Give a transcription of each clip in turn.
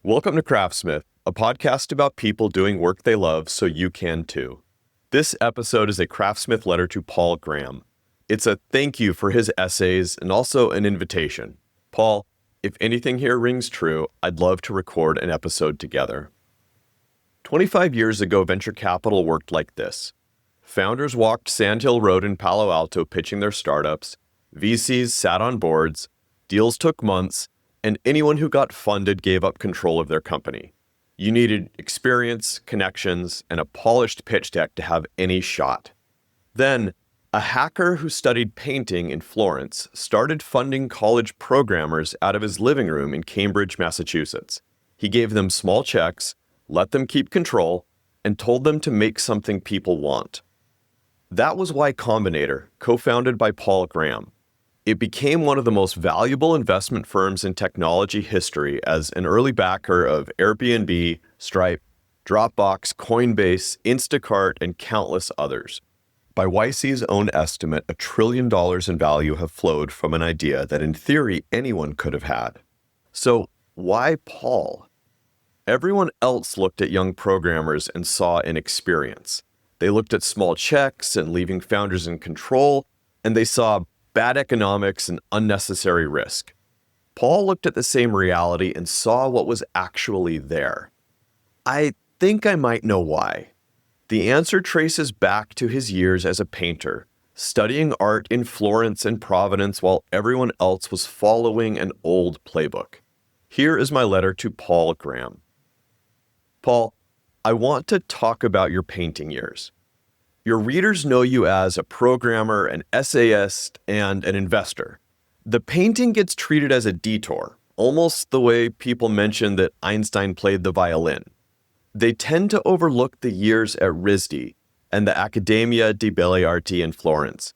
Welcome to Craftsmith, a podcast about people doing work they love so you can too. This episode is a Craftsmith letter to Paul Graham. It's a thank you for his essays and also an invitation. Paul, if anything here rings true, I'd love to record an episode together. 25 years ago, venture capital worked like this. Founders walked Sand Hill Road in Palo Alto pitching their startups, VCs sat on boards, deals took months, and anyone who got funded gave up control of their company. You needed experience, connections, and a polished pitch deck to have any shot. Then, a hacker who studied painting in Florence started funding college programmers out of his living room in Cambridge, Massachusetts. He gave them small checks, let them keep control, and told them to make something people want. That was why Combinator, co-founded by Paul Graham. It became one of the most valuable investment firms in technology history as an early backer of Airbnb, Stripe, Dropbox, Coinbase, Instacart, and countless others. By YC's own estimate, $1 trillion in value have flowed from an idea that in theory anyone could have had. So why Paul? Everyone else looked at young programmers and saw an experience. They looked at small checks and leaving founders in control, and they saw bad economics and unnecessary risk. Paul looked at the same reality and saw what was actually there. I think I might know why. The answer traces back to his years as a painter, studying art in Florence and Providence while everyone else was following an old playbook. Here is my letter to Paul Graham. Paul, I want to talk about your painting years. Your readers know you as a programmer, an essayist, and an investor. The painting gets treated as a detour, almost the way people mention that Einstein played the violin. They tend to overlook the years at RISD and the Accademia di Belle Arti in Florence,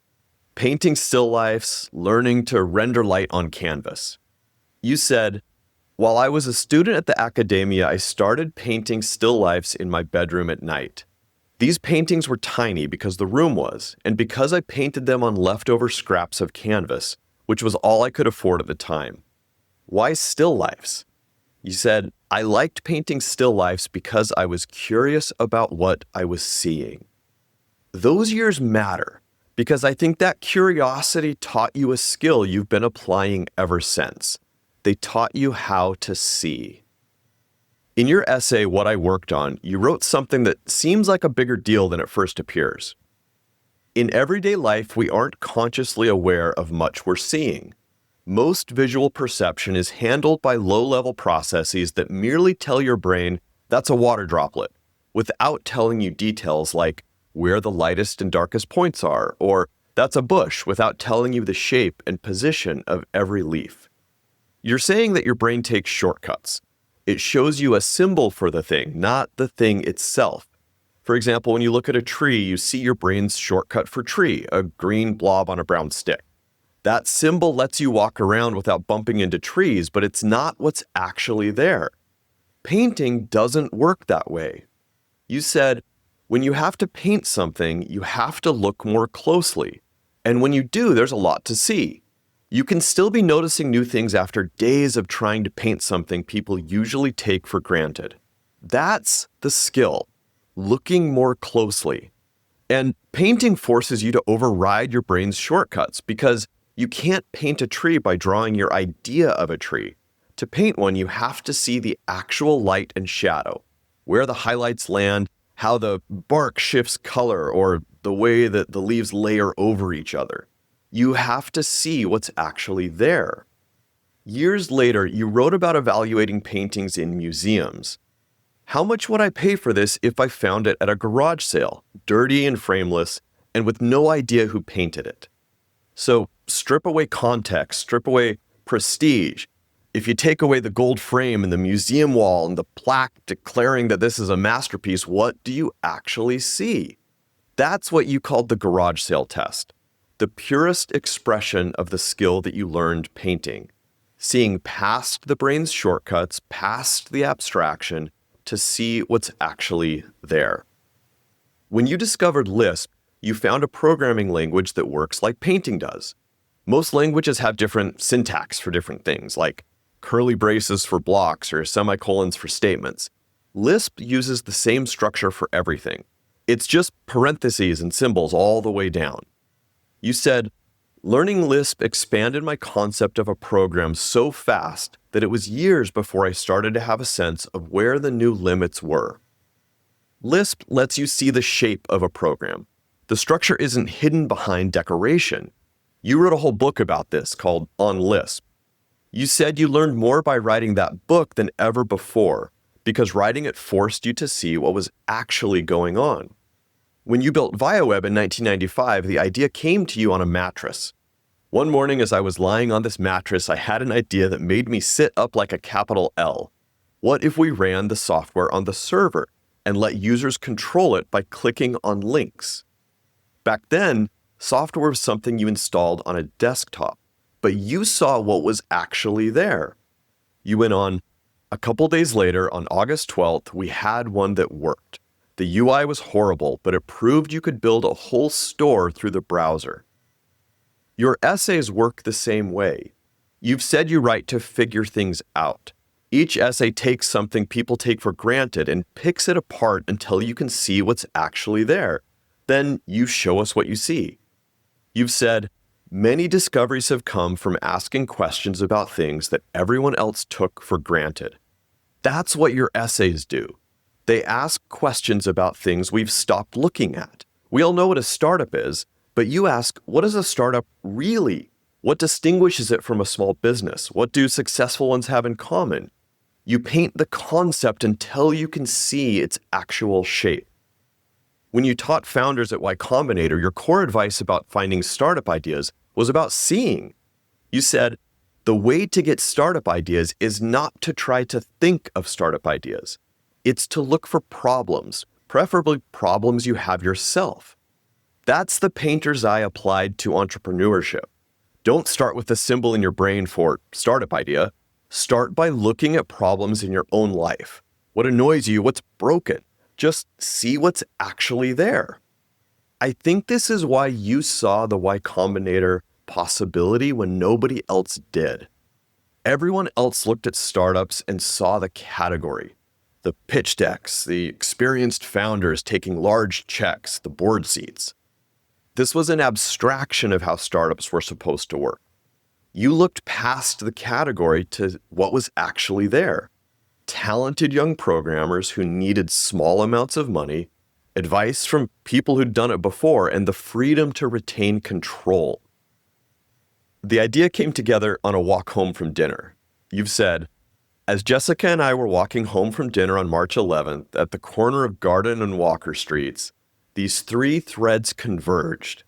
painting still lifes, learning to render light on canvas. You said, while I was a student at the Accademia, I started painting still lifes in my bedroom at night. These paintings were tiny because the room was, and because I painted them on leftover scraps of canvas, which was all I could afford at the time. Why still lifes? You said, I liked painting still lifes because I was curious about what I was seeing. Those years matter because I think that curiosity taught you a skill you've been applying ever since. They taught you how to see. In your essay, What I Worked On, you wrote something that seems like a bigger deal than it first appears. In everyday life, we aren't consciously aware of much we're seeing. Most visual perception is handled by low-level processes that merely tell your brain that's a water droplet, without telling you details like where the lightest and darkest points are, or that's a bush without telling you the shape and position of every leaf. You're saying that your brain takes shortcuts. It shows you a symbol for the thing, not the thing itself. For example, when you look at a tree, you see your brain's shortcut for tree, a green blob on a brown stick. That symbol lets you walk around without bumping into trees, but it's not what's actually there. Painting doesn't work that way. You said, when you have to paint something, you have to look more closely. And when you do, there's a lot to see. You can still be noticing new things after days of trying to paint something people usually take for granted. That's the skill, looking more closely. And painting forces you to override your brain's shortcuts because you can't paint a tree by drawing your idea of a tree. To paint one, you have to see the actual light and shadow, where the highlights land, how the bark shifts color, or the way that the leaves layer over each other. You have to see what's actually there. Years later, you wrote about evaluating paintings in museums. How much would I pay for this if I found it at a garage sale, dirty and frameless, and with no idea who painted it? So strip away context, strip away prestige. If you take away the gold frame and the museum wall and the plaque declaring that this is a masterpiece, what do you actually see? That's what you called the garage sale test. The purest expression of the skill that you learned painting, seeing past the brain's shortcuts, past the abstraction, to see what's actually there. When you discovered Lisp, you found a programming language that works like painting does. Most languages have different syntax for different things, like curly braces for blocks or semicolons for statements. Lisp uses the same structure for everything. It's just parentheses and symbols all the way down. You said, learning Lisp expanded my concept of a program so fast that it was years before I started to have a sense of where the new limits were. Lisp lets you see the shape of a program. The structure isn't hidden behind decoration. You wrote a whole book about this called On Lisp. You said you learned more by writing that book than ever before because writing it forced you to see what was actually going on. When you built Viaweb in 1995, the idea came to you on a mattress. One morning as I was lying on this mattress, I had an idea that made me sit up like a capital L. What if we ran the software on the server and let users control it by clicking on links? Back then, software was something you installed on a desktop, but you saw what was actually there. You went on, a couple days later, on August 12th, we had one that worked. The UI was horrible, but it proved you could build a whole store through the browser. Your essays work the same way. You've said you write to figure things out. Each essay takes something people take for granted and picks it apart until you can see what's actually there. Then you show us what you see. You've said, many discoveries have come from asking questions about things that everyone else took for granted. That's what your essays do. They ask questions about things we've stopped looking at. We all know what a startup is, but you ask, what is a startup really? What distinguishes it from a small business? What do successful ones have in common? You paint the concept until you can see its actual shape. When you taught founders at Y Combinator, your core advice about finding startup ideas was about seeing. You said, the way to get startup ideas is not to try to think of startup ideas. It's to look for problems, preferably problems you have yourself. That's the painter's eye applied to entrepreneurship. Don't start with the symbol in your brain for startup idea. Start by looking at problems in your own life. What annoys you, what's broken. Just see what's actually there. I think this is why you saw the Y Combinator possibility when nobody else did. Everyone else looked at startups and saw the category. The pitch decks, the experienced founders taking large checks, the board seats. This was an abstraction of how startups were supposed to work. You looked past the category to what was actually there. Talented young programmers who needed small amounts of money, advice from people who'd done it before, and the freedom to retain control. The idea came together on a walk home from dinner. You've said, as Jessica and I were walking home from dinner on March 11th at the corner of Garden and Walker Streets, these three threads converged.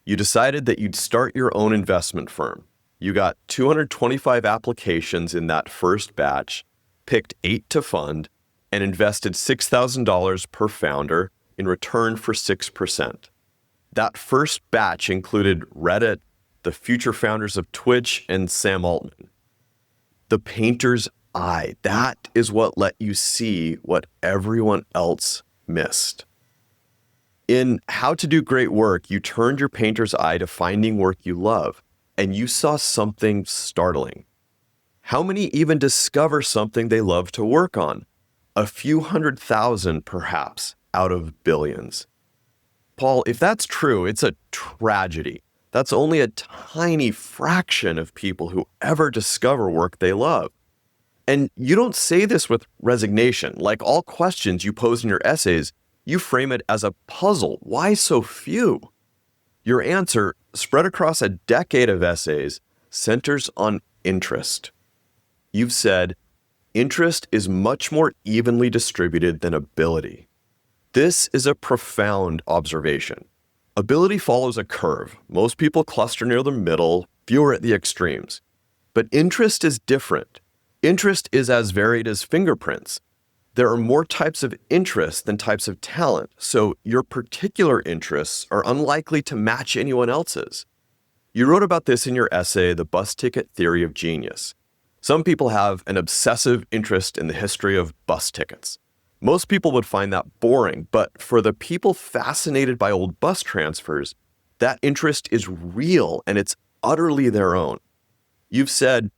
You decided that you'd start your own investment firm. You got 225 applications in that first batch, picked 8 to fund, and invested $6,000 per founder in return for 6%. That first batch included Reddit, the future founders of Twitch, and Sam Altman. The painter's eye, that is what let you see what everyone else missed. In How to Do Great Work, you turned your painter's eye to finding work you love, and you saw something startling. How many even discover something they love to work on? A few 100,000, perhaps, out of billions. Paul, if that's true, it's a tragedy. That's only a tiny fraction of people who ever discover work they love. And you don't say this with resignation. Like all questions you pose in your essays, you frame it as a puzzle. Why so few? Your answer, spread across a decade of essays, centers on interest. You've said, interest is much more evenly distributed than ability. This is a profound observation. Ability follows a curve. Most people cluster near the middle, fewer at the extremes. But interest is different. Interest is as varied as fingerprints. There are more types of interest than types of talent, so your particular interests are unlikely to match anyone else's. You wrote about this in your essay, The Bus Ticket Theory of Genius. Some people have an obsessive interest in the history of bus tickets. Most people would find that boring, but for the people fascinated by old bus transfers, that interest is real and it's utterly their own. You've said,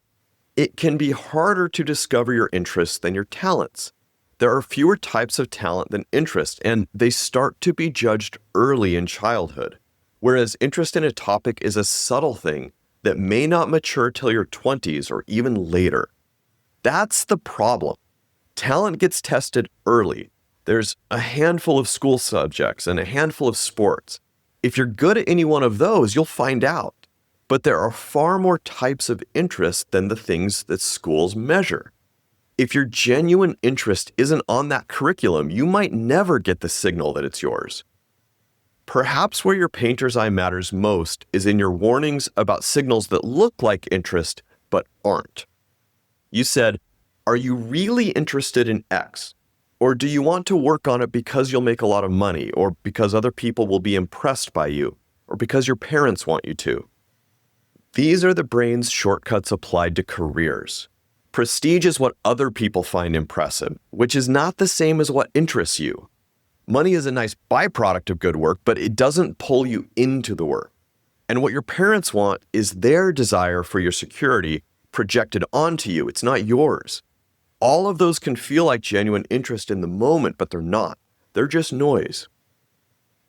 It can be harder to discover your interests than your talents. There are fewer types of talent than interest, and they start to be judged early in childhood, whereas interest in a topic is a subtle thing that may not mature till your 20s or even later. That's the problem. Talent gets tested early. There's a handful of school subjects and a handful of sports. If you're good at any one of those, you'll find out. But there are far more types of interest than the things that schools measure. If your genuine interest isn't on that curriculum, you might never get the signal that it's yours. Perhaps where your painter's eye matters most is in your warnings about signals that look like interest but aren't. You said, "Are you really interested in X? Or do you want to work on it because you'll make a lot of money, or because other people will be impressed by you, or because your parents want you to?" These are the brain's shortcuts applied to careers. Prestige is what other people find impressive, which is not the same as what interests you. Money is a nice byproduct of good work, but it doesn't pull you into the work. And what your parents want is their desire for your security projected onto you. It's not yours. All of those can feel like genuine interest in the moment, but they're not. They're just noise.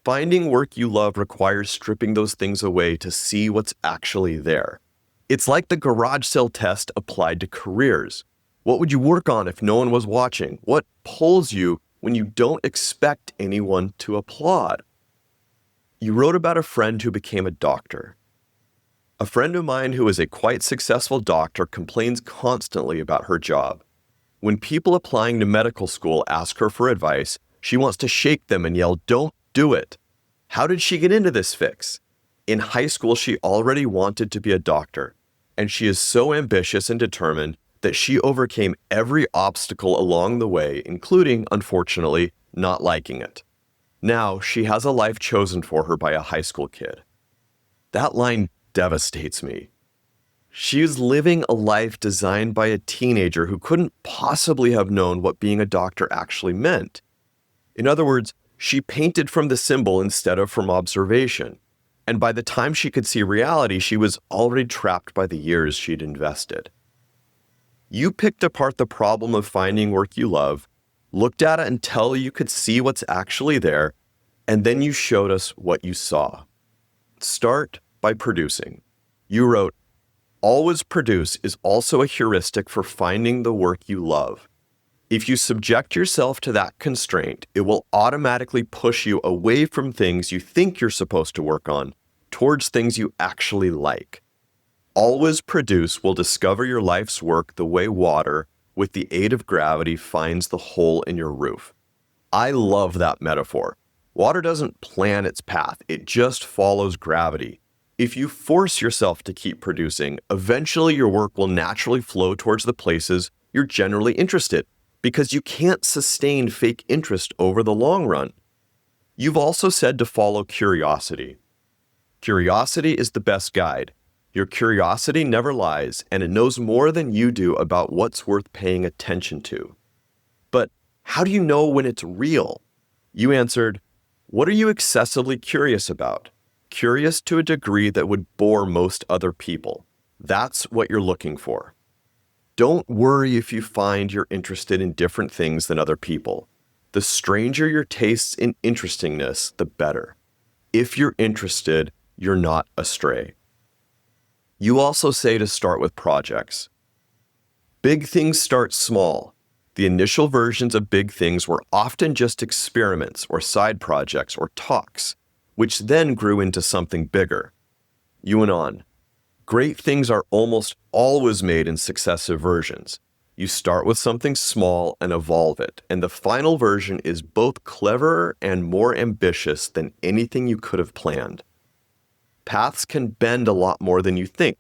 Finding work you love requires stripping those things away to see what's actually there. It's like the garage sale test applied to careers. What would you work on if no one was watching? What pulls you when you don't expect anyone to applaud? You wrote about a friend who became a doctor. A friend of mine who is a quite successful doctor complains constantly about her job. When people applying to medical school ask her for advice, she wants to shake them and yell, "Don't do it." How did she get into this fix? In high school, she already wanted to be a doctor, and she is so ambitious and determined that she overcame every obstacle along the way, including, unfortunately, not liking it. Now, she has a life chosen for her by a high school kid. That line devastates me. She is living a life designed by a teenager who couldn't possibly have known what being a doctor actually meant. In other words, she painted from the symbol instead of from observation. And by the time she could see reality, she was already trapped by the years she'd invested. You picked apart the problem of finding work you love, looked at it until you could see what's actually there, and then you showed us what you saw. Start by producing. You wrote, "Always produce is also a heuristic for finding the work you love. If you subject yourself to that constraint, it will automatically push you away from things you think you're supposed to work on towards things you actually like. Always produce will discover your life's work the way water, with the aid of gravity, finds the hole in your roof." I love that metaphor. Water doesn't plan its path, it just follows gravity. If you force yourself to keep producing, eventually your work will naturally flow towards the places you're generally interested, because you can't sustain fake interest over the long run. You've also said to follow curiosity. Curiosity is the best guide. Your curiosity never lies, and it knows more than you do about what's worth paying attention to. But how do you know when it's real? You answered, "What are you excessively curious about? Curious to a degree that would bore most other people. That's what you're looking for." Don't worry if you find you're interested in different things than other people. The stranger your tastes in interestingness, the better. If you're interested, you're not astray. You also say to start with projects. Big things start small. The initial versions of big things were often just experiments or side projects or talks, which then grew into something bigger. You went on. Great things are almost always made in successive versions. You start with something small and evolve it, and the final version is both cleverer and more ambitious than anything you could have planned. Paths can bend a lot more than you think,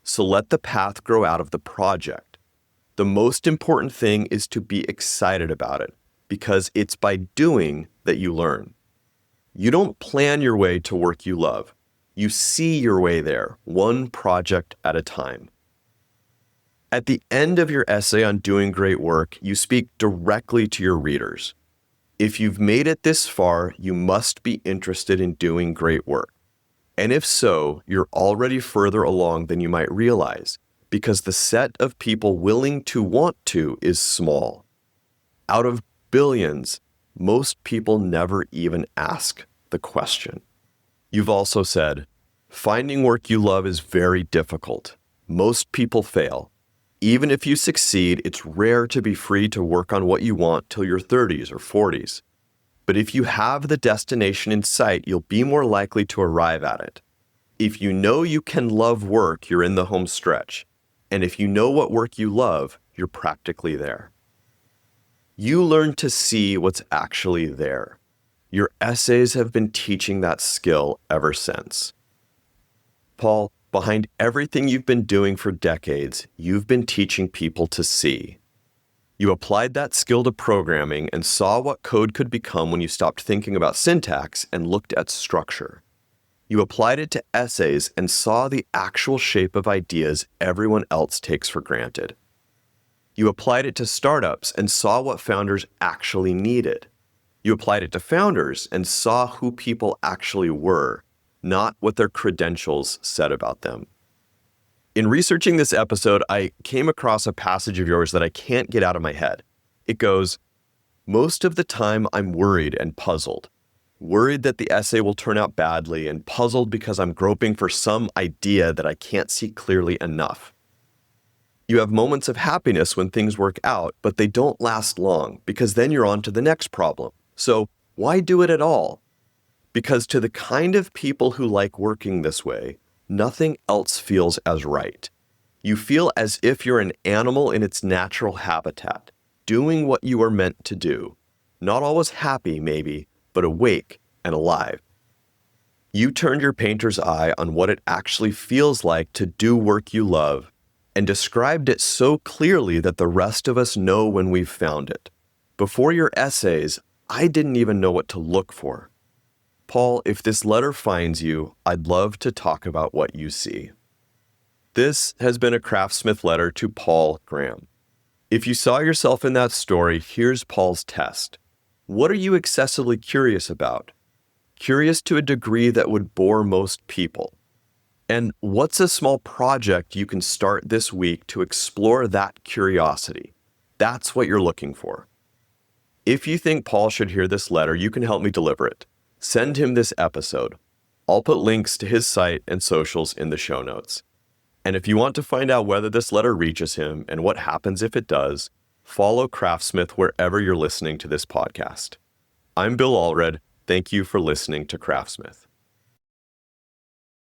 so let the path grow out of the project. The most important thing is to be excited about it, because it's by doing that you learn. You don't plan your way to work you love. You see your way there, one project at a time. At the end of your essay on doing great work, you speak directly to your readers. If you've made it this far, you must be interested in doing great work. And if so, you're already further along than you might realize, because the set of people willing to want to is small. Out of billions, most people never even ask the question. You've also said, finding work you love is very difficult. Most people fail. Even if you succeed, it's rare to be free to work on what you want till your 30s or 40s. But if you have the destination in sight, you'll be more likely to arrive at it. If you know you can love work, you're in the home stretch. And if you know what work you love, you're practically there. You learn to see what's actually there. Your essays have been teaching that skill ever since. Paul, behind everything you've been doing for decades, you've been teaching people to see. You applied that skill to programming and saw what code could become when you stopped thinking about syntax and looked at structure. You applied it to essays and saw the actual shape of ideas everyone else takes for granted. You applied it to startups and saw what founders actually needed. You applied it to founders and saw who people actually were, not what their credentials said about them. In researching this episode, I came across a passage of yours that I can't get out of my head. It goes, "Most of the time I'm worried and puzzled. Worried that the essay will turn out badly and puzzled because I'm groping for some idea that I can't see clearly enough." You have moments of happiness when things work out, but they don't last long because then you're on to the next problem. So why do it at all? Because to the kind of people who like working this way, nothing else feels as right. You feel as if you're an animal in its natural habitat, doing what you are meant to do. Not always happy, maybe, but awake and alive. You turned your painter's eye on what it actually feels like to do work you love and described it so clearly that the rest of us know when we've found it. Before your essays, I didn't even know what to look for. Paul, if this letter finds you, I'd love to talk about what you see. This has been a Craftsmith letter to Paul Graham. If you saw yourself in that story, here's Paul's test. What are you excessively curious about? Curious to a degree that would bore most people. And what's a small project you can start this week to explore that curiosity? That's what you're looking for. If you think Paul should hear this letter, you can help me deliver it. Send him this episode. I'll put links to his site and socials in the show notes. And if you want to find out whether this letter reaches him and what happens if it does, follow Craftsmith wherever you're listening to this podcast. I'm Bill Allred. Thank you for listening to Craftsmith.